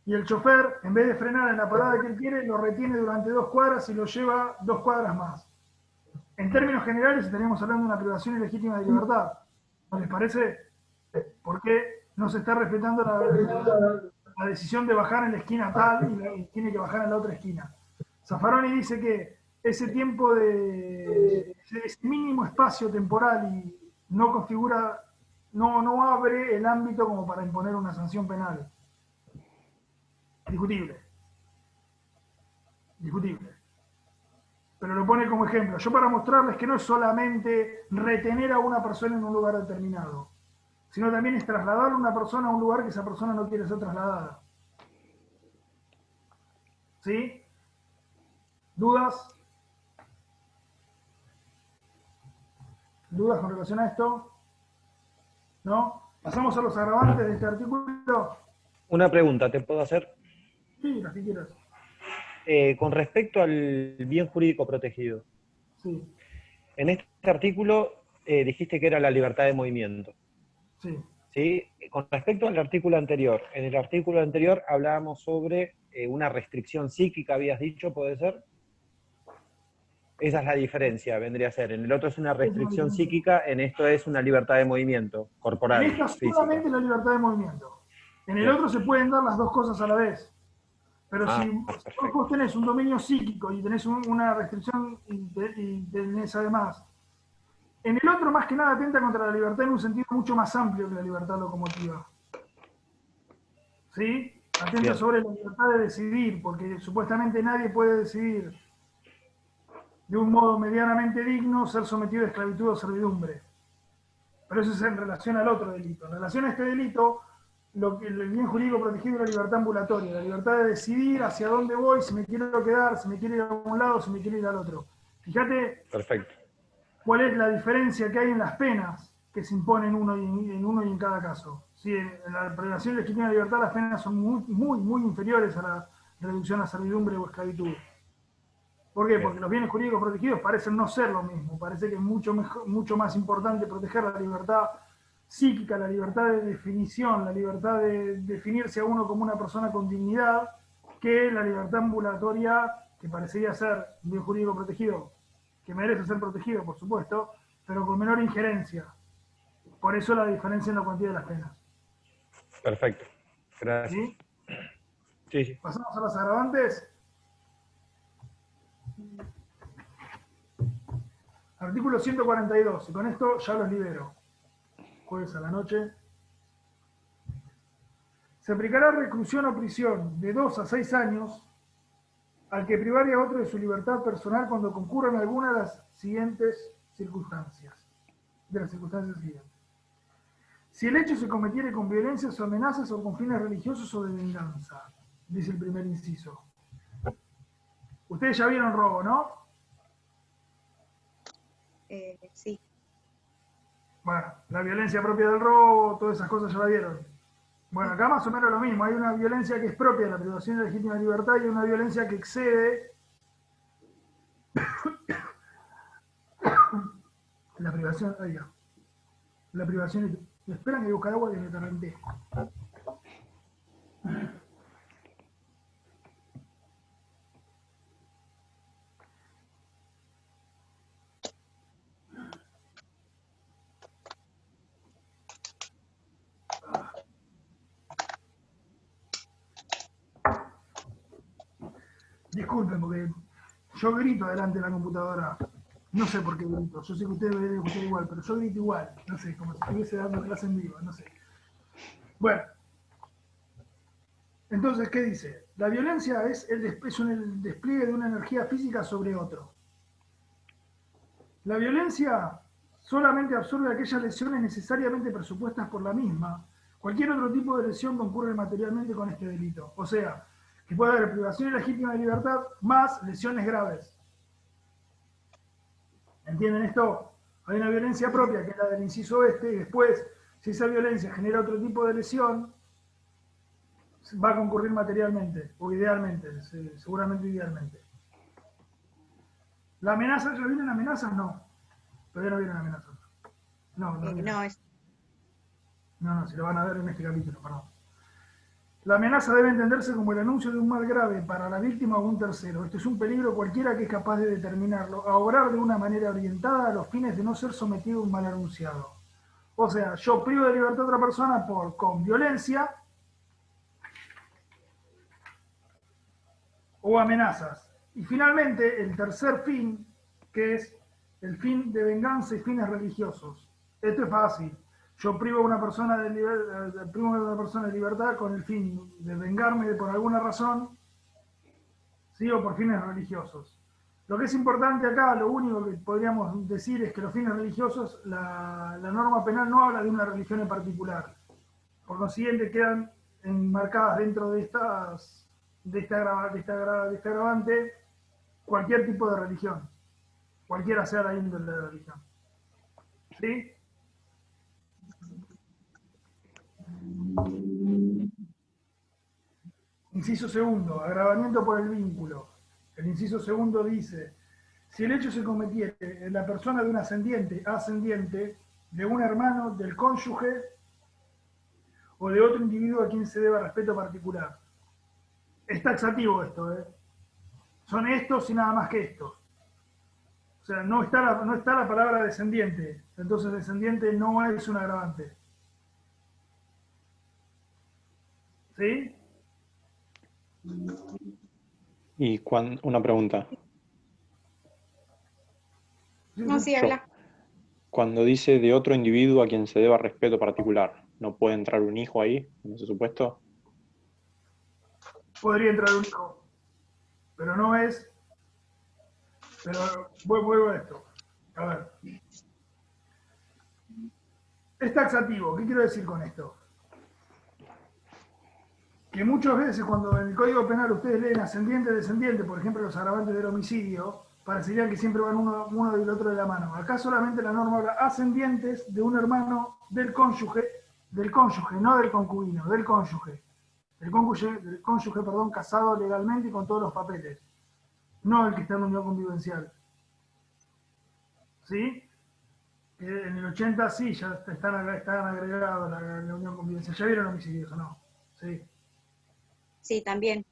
Speaker 1: y el chofer, en vez de frenar en la parada que él quiere, lo retiene durante 2 cuadras y lo lleva 2 cuadras más. En términos generales estaríamos hablando de una privación ilegítima de libertad. ¿No les parece? Porque no se está respetando la decisión de bajar en la esquina tal y tiene que bajar en la otra esquina. Zaffaroni dice que ese tiempo ese mínimo espacio temporal y no configura, no abre el ámbito como para imponer una sanción penal. Discutible. Discutible. Pero lo pone como ejemplo. Yo para mostrarles que no es solamente retener a una persona en un lugar determinado, sino también es trasladar a una persona a un lugar que esa persona no quiere ser trasladada. ¿Sí? ¿Dudas? ¿Dudas con relación a esto? ¿No? ¿Pasamos a los agravantes de este artículo?
Speaker 6: Una pregunta, ¿te puedo hacer?
Speaker 1: Sí, las que quieras.
Speaker 6: Con respecto al bien jurídico protegido,
Speaker 1: Sí,
Speaker 6: en este artículo dijiste que era la libertad de movimiento.
Speaker 1: sí.
Speaker 6: ¿Sí? Con respecto al artículo anterior, en el artículo anterior hablábamos sobre una restricción psíquica, habías dicho, ¿puede ser? Esa es la diferencia, vendría a ser. En el otro es una restricción psíquica, en esto es una libertad de movimiento corporal,
Speaker 1: En esta
Speaker 6: física.
Speaker 1: solamente la libertad de movimiento. En el
Speaker 6: Bien.
Speaker 1: otro se pueden dar las dos cosas a la vez. Pero si
Speaker 6: perfecto.
Speaker 1: vos tenés un dominio psíquico y tenés una restricción y tenés además, en el otro más que nada atenta contra la libertad en un sentido mucho más amplio que la libertad locomotiva. ¿Sí? Atenta
Speaker 6: Bien.
Speaker 1: sobre la libertad de decidir, porque supuestamente nadie puede decidir de un modo medianamente digno ser sometido a esclavitud o servidumbre. Pero eso es en relación al otro delito. En relación a este delito, el bien jurídico protegido es la libertad ambulatoria, la libertad de decidir hacia dónde voy, si me quiero quedar, si me quiero ir a un lado, si me quiero ir al otro. Fíjate
Speaker 6: Perfecto.
Speaker 1: cuál es la diferencia que hay en las penas. que se impone en uno y en cada caso. Sí, en la privación ilegítima de libertad las penas son muy inferiores a la reducción a servidumbre o esclavitud. ¿Por qué? Porque los bienes jurídicos protegidos parecen no ser lo mismo. Parece que es mucho más importante proteger la libertad psíquica, la libertad de definición, la libertad de definirse a uno como una persona con dignidad, que la libertad ambulatoria, que parecería ser un bien jurídico protegido, que merece ser protegido, por supuesto, pero con menor injerencia. Por eso la diferencia en la cuantía de las penas.
Speaker 6: Perfecto. Gracias.
Speaker 1: ¿Sí?
Speaker 6: Sí, sí.
Speaker 1: Pasamos a las agravantes. Artículo 142, y con esto ya los libero. Jueves a la noche. Se aplicará reclusión o prisión de 2 a 6 años al que privare a otro de su libertad personal cuando concurran alguna de las siguientes circunstancias. De las circunstancias siguientes. Si el hecho se cometiere con violencias o amenazas o con fines religiosos o de venganza, dice el primer inciso. Ustedes ya vieron robo, ¿no?
Speaker 4: Sí.
Speaker 1: Bueno, la violencia propia del robo, todas esas cosas ya la vieron. Bueno, acá más o menos lo mismo. Hay una violencia que es propia de la privación de legítima libertad y una violencia que excede la privación. Oiga, la privación. Esperan que voy a buscar agua que me torrenté. Disculpen, porque yo grito delante de la computadora. No sé por qué grito. Yo sé que ustedes deben escuchar igual, pero yo grito igual. No sé, como si estuviese dando clase en vivo, no sé. Bueno. Entonces, ¿qué dice? La violencia es el despliegue de una energía física sobre otro. La violencia solamente absorbe aquellas lesiones necesariamente presupuestas por la misma. Cualquier otro tipo de lesión concurre materialmente con este delito. O sea, que puede haber privación ilegítima de libertad más lesiones graves. ¿Entienden esto? Hay una violencia propia, que es la del inciso este, y después, si esa violencia genera otro tipo de lesión, va a concurrir materialmente, o idealmente, seguramente idealmente. ¿La amenaza? ¿Ya vienen amenazas? No. Todavía no vienen amenazas. No, si lo van a ver en este capítulo, perdón. La amenaza debe entenderse como el anuncio de un mal grave para la víctima o un tercero. Esto es un peligro cualquiera que es capaz de determinarlo, a obrar de una manera orientada a los fines de no ser sometido a un mal anunciado. O sea, yo privo de libertad a otra persona con violencia o amenazas. Y finalmente, el tercer fin, que es el fin de venganza y fines religiosos. Esto es fácil. Yo privo a una persona de libertad con el fin de vengarme por alguna razón, ¿sí? O por fines religiosos. Lo que es importante acá, lo único que podríamos decir es que los fines religiosos, la norma penal no habla de una religión en particular. Por consiguiente, quedan enmarcadas dentro de este agravante cualquier tipo de religión, cualquiera sea la índole de la religión. ¿Sí? Inciso segundo, agravamiento por el vínculo. El inciso segundo dice, si el hecho se cometiere en la persona de un ascendiente, de un hermano, del cónyuge o de otro individuo a quien se deba respeto particular. Es taxativo esto, ¿eh? Son estos y nada más que estos. O sea, no está la palabra descendiente, entonces descendiente no es un agravante. ¿Sí?
Speaker 3: Y una pregunta.
Speaker 4: No, sí, habla.
Speaker 3: Cuando dice de otro individuo a quien se deba respeto particular, ¿no puede entrar un hijo ahí, en ese supuesto?
Speaker 1: Podría entrar un hijo, pero no es. Pero vuelvo a esto. A ver. Es taxativo. ¿Qué quiero decir con esto? Que muchas veces cuando en el Código Penal ustedes leen ascendiente, descendiente, por ejemplo los agravantes del homicidio, parecería que siempre van uno y el otro de la mano. Acá solamente la norma habla ascendientes de un hermano del cónyuge, no del concubino, del cónyuge. Del cónyuge, perdón, casado legalmente y con todos los papeles. No el que está en unión convivencial. ¿Sí? En el 80 sí, ya están agregados la unión convivencial. ¿Ya vieron homicidios o no? Sí.
Speaker 4: Sí, también.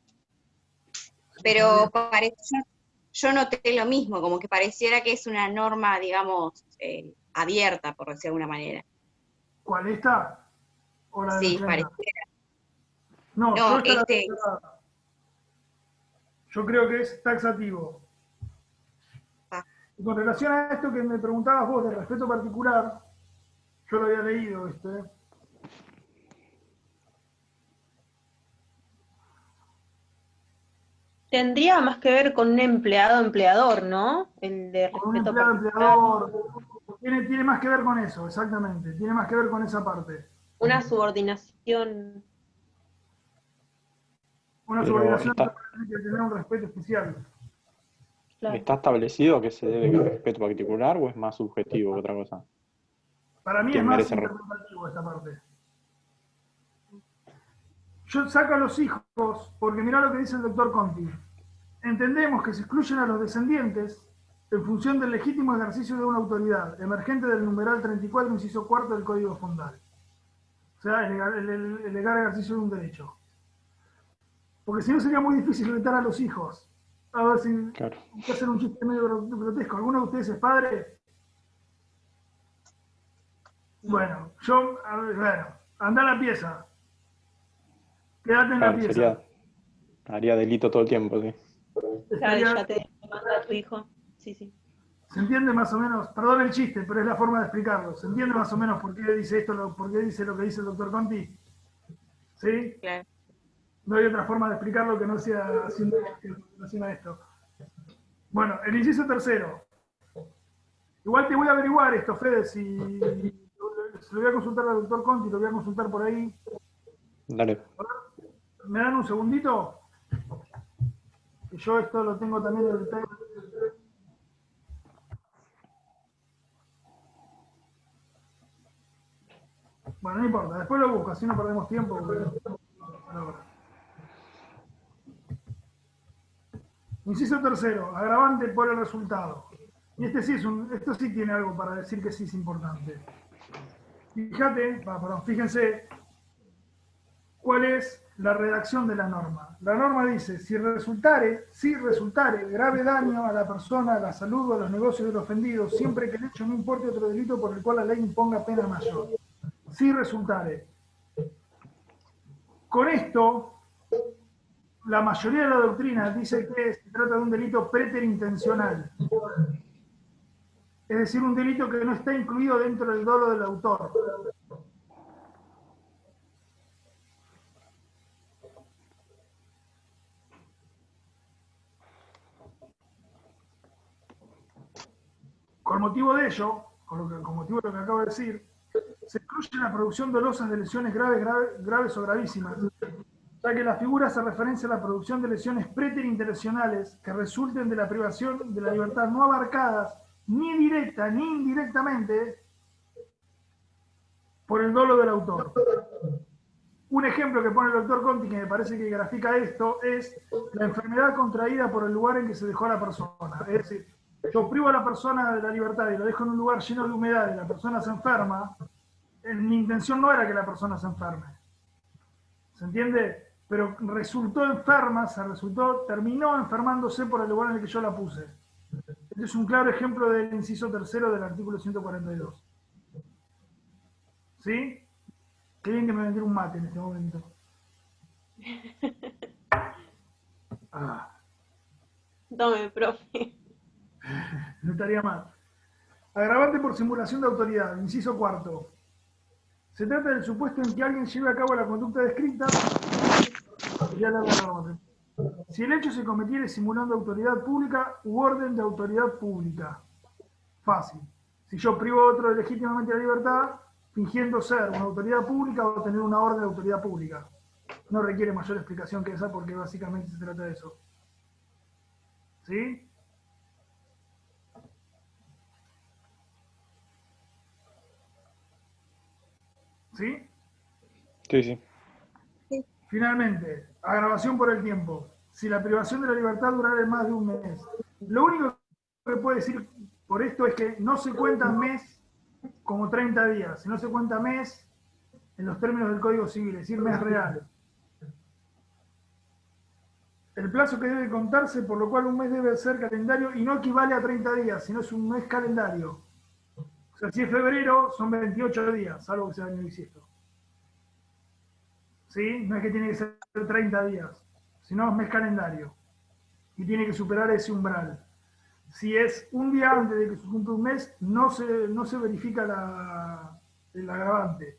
Speaker 4: Pero yo noté lo mismo, como que pareciera que es una norma, digamos, abierta, por decir de alguna manera.
Speaker 1: ¿Cuál esta? ¿O la del
Speaker 4: Sí,
Speaker 1: 80?
Speaker 4: pareciera.
Speaker 1: No,
Speaker 4: No,
Speaker 1: yo esta la tengo cerrada. Yo creo que es taxativo.
Speaker 4: Ah.
Speaker 1: Y con relación a esto que me preguntabas vos de respeto particular, yo lo había leído, ¿viste?
Speaker 5: Tendría más que ver con un empleado-empleador, ¿no? El de
Speaker 1: Con un
Speaker 5: respeto
Speaker 1: empleado,
Speaker 5: particular.
Speaker 1: empleador. Tiene más que ver con eso, exactamente. Tiene más que ver con esa parte.
Speaker 5: Una subordinación.
Speaker 1: Una
Speaker 3: Pero
Speaker 1: subordinación que tiene que tener un respeto especial.
Speaker 5: Claro.
Speaker 3: ¿está establecido que se debe al respeto particular o es más subjetivo que otra cosa?
Speaker 1: Para mí es
Speaker 3: ¿Quién
Speaker 1: más
Speaker 3: merece
Speaker 1: interpretativo esta parte. Yo saco a los hijos, porque mirá lo que dice el doctor Conti. Entendemos que se excluyen a los descendientes en función del legítimo ejercicio de una autoridad, emergente del numeral 34, inciso cuarto del Código Fundal. O sea, el legal ejercicio de un derecho. Porque si no sería muy difícil retar a los hijos. A ver si
Speaker 3: Claro.
Speaker 1: hay que hacer un chiste medio grotesco. ¿Alguno de ustedes es padre? Bueno, anda a la pieza. Quédate en la
Speaker 3: Claro,
Speaker 1: pieza.
Speaker 3: haría delito todo el tiempo, sí.
Speaker 5: Claro, ya te manda a tu hijo. Sí, sí.
Speaker 1: ¿Se entiende más o menos? Perdón el chiste, pero es la forma de explicarlo. ¿Se entiende más o menos por qué dice esto, por qué dice lo que dice el doctor Conti? ¿Sí?
Speaker 4: Claro.
Speaker 1: No hay otra forma de explicarlo que no sea haciendo relación a esto. Bueno, el inciso tercero. Igual te voy a averiguar esto, Fede, si se lo voy a consultar al doctor Conti, lo voy a consultar por ahí.
Speaker 3: Dale.
Speaker 1: ¿Me dan un segundito? Que yo esto lo tengo también en el detalle. Bueno, no importa, después lo busco, así no perdemos tiempo. Inciso tercero, agravante por el resultado. Y esto sí tiene algo para decir que sí es importante. Fíjense cuál es la redacción de la norma. La norma dice, si resultare grave daño a la persona, a la salud o a los negocios del ofendido, siempre que el hecho no importe otro delito por el cual la ley imponga pena mayor. Si resultare. Con esto, la mayoría de la doctrina dice que se trata de un delito preterintencional. Es decir, un delito que no está incluido dentro del dolo del autor. Con motivo de ello, con motivo de lo que acabo de decir, se excluye la producción dolosa de lesiones graves o gravísimas, ya que la figura hace referencia a la producción de lesiones preterintencionales que resulten de la privación de la libertad no abarcadas ni directa ni indirectamente por el dolo del autor. Un ejemplo que pone el doctor Conti, que me parece que grafica esto, es la enfermedad contraída por el lugar en que se dejó a la persona. Es decir, yo privo a la persona de la libertad y lo dejo en un lugar lleno de humedad y la persona se enferma, mi intención no era que la persona se enferme. ¿Se entiende? Pero resultó enferma, terminó enfermándose por el lugar en el que yo la puse. Este es un claro ejemplo del inciso tercero del artículo 142. ¿Sí? Qué bien que me vendiera un mate en este momento.
Speaker 5: Tome, profe.
Speaker 1: No estaría mal. Agravante por simulación de autoridad, inciso cuarto. Se trata del supuesto en que alguien lleve a cabo la conducta descrita. Si el hecho se cometiere simulando autoridad pública u orden de autoridad pública. Fácil. Si yo privo a otro legítimamente de la libertad, fingiendo ser una autoridad pública o tener una orden de autoridad pública. No requiere mayor explicación que esa porque básicamente se trata de eso. ¿Sí? ¿Sí?
Speaker 3: Sí, sí.
Speaker 1: Finalmente, agravación por el tiempo. Si la privación de la libertad durara más de un mes. Lo único que puedo decir por esto es que no se cuenta mes como 30 días, sino se cuenta mes en los términos del Código Civil, es decir, mes real. El plazo que debe contarse, por lo cual un mes debe ser calendario y no equivale a 30 días, sino es un mes calendario. O sea, si es febrero, son 28 días, salvo que sea año bisiesto. ¿Sí? No es que tiene que ser 30 días, sino es mes calendario. Y tiene que superar ese umbral. Si es un día antes de que se cumpla un mes, no se verifica el agravante.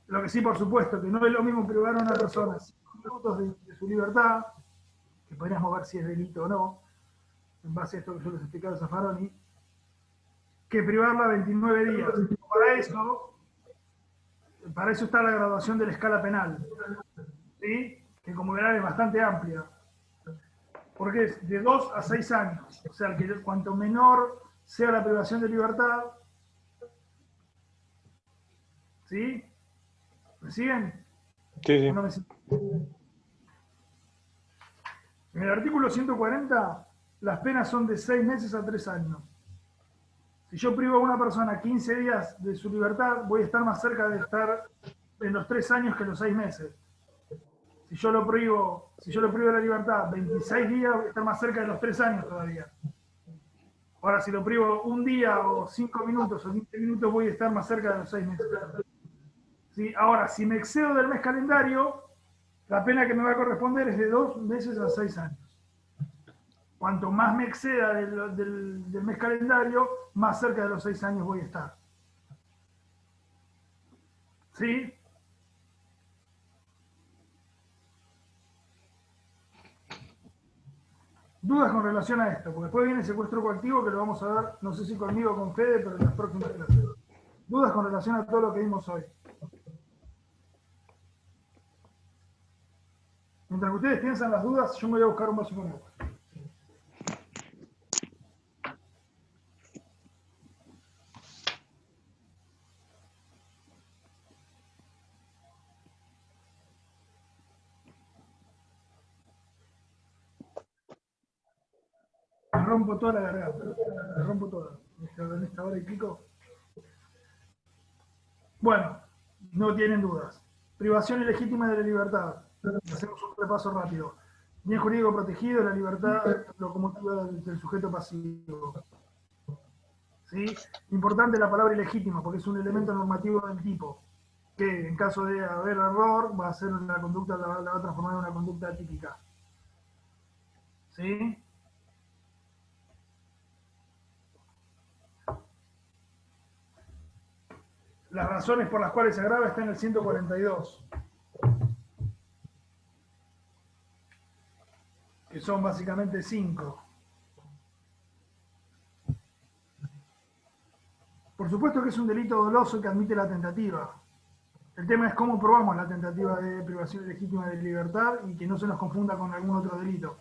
Speaker 1: Lo que sí, por supuesto, que no es lo mismo privar a una persona 5 minutos de su libertad, que podríamos ver si es delito o no, en base a esto que yo les explicaba a Zaffaroni, que privarla 29 días. Para eso está la graduación de la escala penal, ¿sí? Que como verán es bastante amplia, porque es de 2 a 6 años. O sea, que cuanto menor sea la privación de libertad, ¿sí? ¿Me siguen?
Speaker 3: Sí,
Speaker 1: ¿O
Speaker 3: sí.
Speaker 1: no me siguen? En el artículo 140, las penas son de 6 meses a 3 años. Si yo privo a una persona 15 días de su libertad, voy a estar más cerca de estar en los 3 años que en los 6 meses. Si yo lo privo de la libertad 26 días, voy a estar más cerca de los 3 años todavía. Ahora, si lo privo un día o 5 minutos o 15 minutos, voy a estar más cerca de los 6 meses. ¿Sí? Ahora, si me excedo del mes calendario, la pena que me va a corresponder es de 2 meses a 6 años. Cuanto más me exceda del mes calendario, más cerca de los 6 años voy a estar. ¿Sí? Dudas con relación a esto, porque después viene el secuestro coactivo que lo vamos a ver, no sé si conmigo o con Fede, pero en las próximas clases. Dudas con relación a todo lo que vimos hoy. Mientras que ustedes piensan las dudas, yo me voy a buscar un vaso con agua. Me rompo toda la garganta, me rompo toda. En esta hora y pico. Bueno, no tienen dudas. Privación ilegítima de la libertad. Hacemos un repaso rápido. Bien jurídico protegido, la libertad locomotora del sujeto pasivo. ¿Sí? Importante la palabra ilegítima, porque es un elemento normativo del tipo, que en caso de haber error, va a ser una conducta, la va a transformar en una conducta atípica. ¿Sí? Las razones por las cuales se agrava están en el 142, que son básicamente 5. Por supuesto que es un delito doloso que admite la tentativa. El tema es cómo probamos la tentativa de privación ilegítima de libertad y que no se nos confunda con algún otro delito.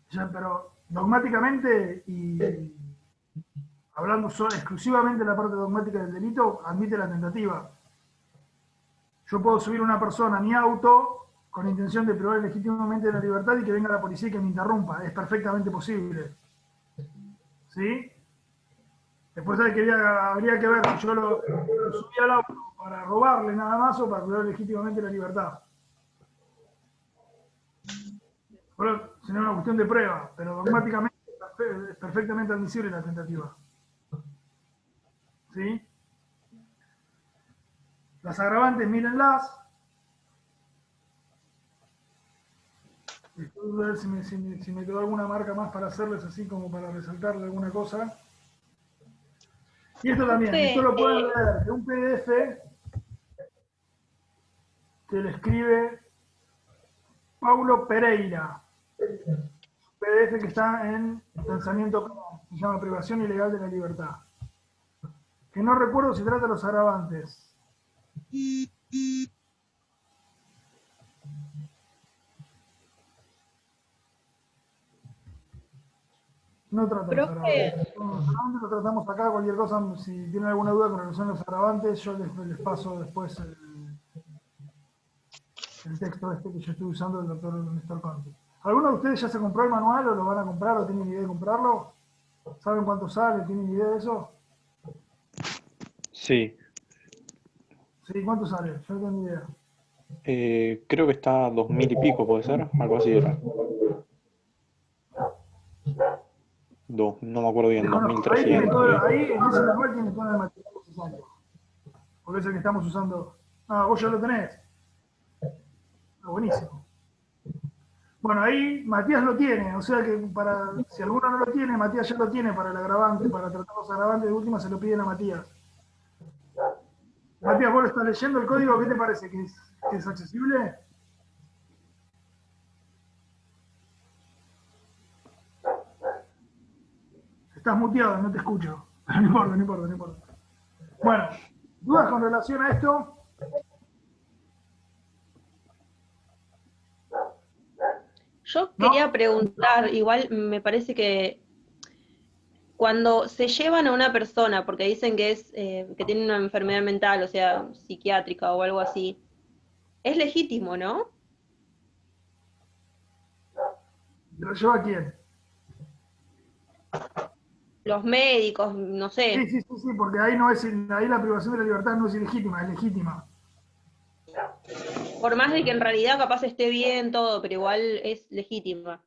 Speaker 1: Ya, pero dogmáticamente y hablando exclusivamente de la parte dogmática del delito, admite la tentativa. Yo puedo subir una persona a mi auto con intención de privar legítimamente de la libertad y que venga la policía y que me interrumpa. Es perfectamente posible. ¿Sí? Después habría que ver si yo lo subí al auto para robarle nada más o para privar legítimamente la libertad. Bueno, sería una cuestión de prueba, pero dogmáticamente es perfectamente admisible la tentativa. ¿Sí? Las agravantes, mírenlas. Después a ver si me quedó alguna marca más para hacerles así como para resaltarle alguna cosa. Y esto también, esto lo pueden leer de un PDF que le escribe Paulo Pereira. PDF que está en Pensamiento, se llama Privación Ilegal de la Libertad. Que no recuerdo si trata de los agravantes. No tratamos
Speaker 5: Profe.
Speaker 1: agravantes. Solamente lo tratamos acá, cualquier cosa, si tienen alguna duda con relación a los agravantes, yo les paso después el texto este que yo estoy usando del doctor Néstor Conti. ¿Alguno de ustedes ya se compró el manual o lo van a comprar o tienen idea de comprarlo? ¿Saben cuánto sale? ¿Tienen idea de eso?
Speaker 3: Sí,
Speaker 1: Sí, ¿cuánto sale? Yo no tengo ni idea.
Speaker 3: creo que está a 2000 y pico, ¿puede ser? Algo así era. No me acuerdo bien,
Speaker 1: Desconozco. Ahí, tiene
Speaker 3: 2300.
Speaker 1: todo, ahí en ese manual tiene todo el material necesario. Porque es el que estamos usando. Ah, vos ya lo tenés. Ah, buenísimo. Bueno, ahí Matías lo tiene, o sea que si alguno no lo tiene, Matías ya lo tiene para el agravante, para tratar los agravantes de última se lo piden a Matías. Matías, vos lo estás leyendo el código, ¿qué te parece? ¿Que es accesible? Estás muteado, no te escucho. No importa, no importa, no importa. Bueno, ¿dudas con relación a esto?
Speaker 5: Yo
Speaker 1: ¿No?
Speaker 5: quería preguntar, igual me parece que cuando se llevan a una persona, porque dicen que que tiene una enfermedad mental, o sea, psiquiátrica o algo así, es legítimo, ¿no?
Speaker 1: ¿Lo lleva a quién?
Speaker 5: Los médicos, no
Speaker 1: Sí,
Speaker 5: sé.
Speaker 1: sí, sí, sí, porque ahí ahí la privación de la libertad no es ilegítima, es legítima.
Speaker 5: Por más de que en realidad capaz esté bien todo, pero igual es legítima.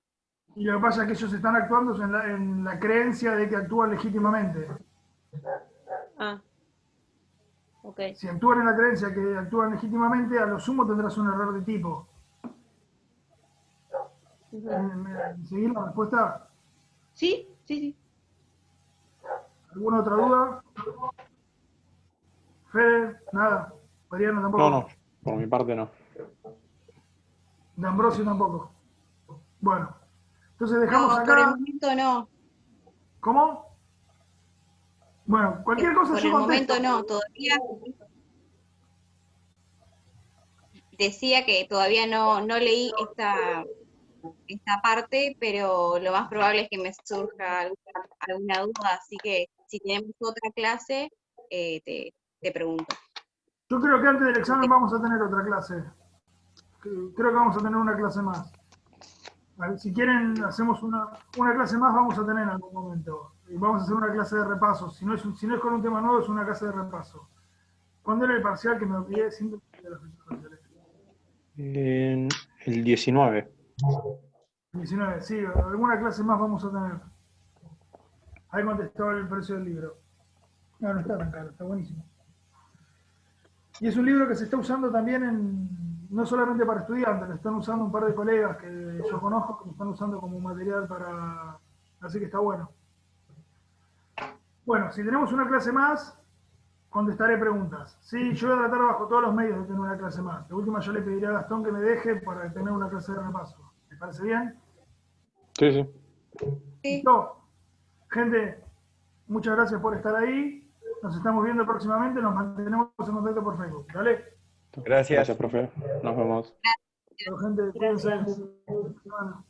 Speaker 1: Y lo que pasa es que ellos están actuando en la creencia de que actúan legítimamente.
Speaker 5: Ah, ok.
Speaker 1: Si actúan en la creencia que actúan legítimamente, a lo sumo tendrás un error de tipo.
Speaker 5: Ujú.
Speaker 1: ¿Seguir la respuesta?
Speaker 5: Sí, sí, sí.
Speaker 1: ¿Alguna otra duda? Fede, nada. Mariano tampoco.
Speaker 3: No, por mi parte no.
Speaker 1: De Ambrosio tampoco. Bueno, entonces dejamos
Speaker 4: No, por el
Speaker 1: acá.
Speaker 4: momento no.
Speaker 1: ¿Cómo? Bueno, cualquier cosa
Speaker 4: Por
Speaker 1: yo
Speaker 4: el
Speaker 1: contesto.
Speaker 4: momento no, todavía decía que todavía no leí esta parte, pero lo más probable es que me surja alguna duda, así que si tenemos otra clase, te pregunto.
Speaker 1: Yo creo que antes del examen vamos a tener otra clase. Creo que vamos a tener una clase más. A ver, si quieren, hacemos una clase más, vamos a tener en algún momento. Y vamos a hacer una clase de repaso. Si no es con un tema nuevo, es una clase de repaso. ¿Cuándo era el parcial que me olvidé? Siempre me olvidé la fecha del parcial.
Speaker 3: El 19.
Speaker 1: 19, sí, alguna clase más vamos a tener. Ahí contestó el precio del libro. No, no está tan caro, está buenísimo. Y es un libro que se está usando también no solamente para estudiantes, lo están usando un par de colegas que yo conozco que lo están usando como material para... Así que está bueno. Bueno, si tenemos una clase más, contestaré preguntas. Sí, yo voy a tratar bajo todos los medios de tener una clase más. De última yo le pediré a Gastón que me deje para tener una clase de repaso. ¿Les parece bien?
Speaker 3: Sí, sí.
Speaker 4: Sí.
Speaker 1: ¿Listo? Gente, muchas gracias por estar ahí. Nos estamos viendo próximamente. Nos mantenemos en contacto por Facebook. ¿Dale?
Speaker 6: Gracias.
Speaker 3: Gracias, profe. Nos vemos.
Speaker 1: Pero, gente, cuídense.
Speaker 5: Gracias.
Speaker 1: Bueno.